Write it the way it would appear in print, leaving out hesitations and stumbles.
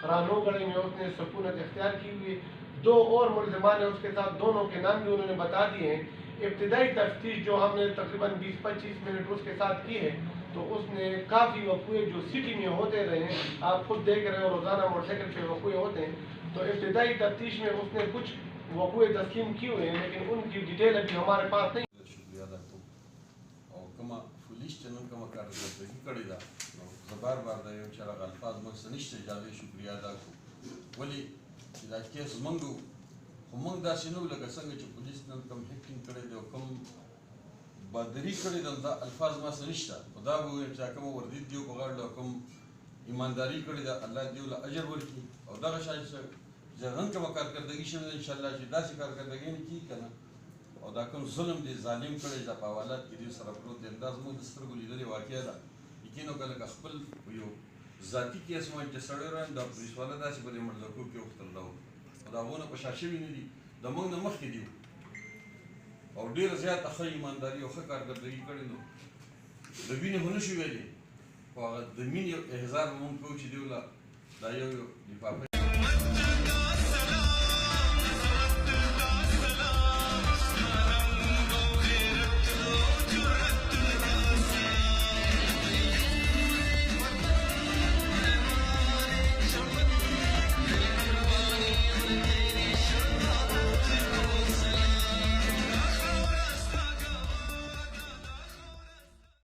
रानो गढ़े में उसने सकूनत इख्तियार की हुई। 2 और मुलजमान है उसके साथ, दोनों के नाम भी उन्होंने बता दिए हैं। इब्तदाई तफ्तीश जो हमने तकरीबन 20-25 मिनट उसके साथ की है, तो उसने काफ़ी वक़ूए जो सिटी में होते रहे हैं, आप खुद देख रहे हो रोज़ाना मोटरसाइकिल पे वक़ूए होते हैं, तो इब्तदाई तफ्तीश में उसने कुछ वक़ूए तस्लीम किए हुए हैं, लेकिन उनकी डिटेल अभी हमारे पास नहीं। शुक्रिया अदा कोम او کومه پولیس چې نن کومه کارکردګي کړې ده نو زه بار بار د یو چې هغه الفاظ موږ څه نشته اجازه شکریا ادا کوو ولې چې دا کیس موږ خو موږ داسې نه وو لکه څنګه چې پولیس نن کوم هیکینګ کړی دی او کوم بهادري کړې ده دا الفاظ ما څه نشته خو دا به ووایم چې کومه وردي دی په غاړه کوم ایمانداري کړې ده الله دې له اجر ورکړي او دغه شان چې نن کومه کارکردګي شوې ده انشاءالله چې داسې کارکردګي نه کېږي که نه او دا کوم ظلم دی ظالم کړی دا په حوالات کې دې سره پروت دی دا زموږ د سترګو لیدلې واقعه ده یقینو که لکه خپل یو ذاتي کیس وایي چې سړی رایم دا پولیس والا داسې په دې مړزکو کې وختل ده او د هغو نه په شا شوي نه دي د موږ نه مخکې دي او ډېره زیاته ښه ایمانداري او ښه کارکردګي کړې نو د وینې خو نه شو ویلې خو هغه د مینې احضار به مونږ کوو چې دوی له دا یو لفافه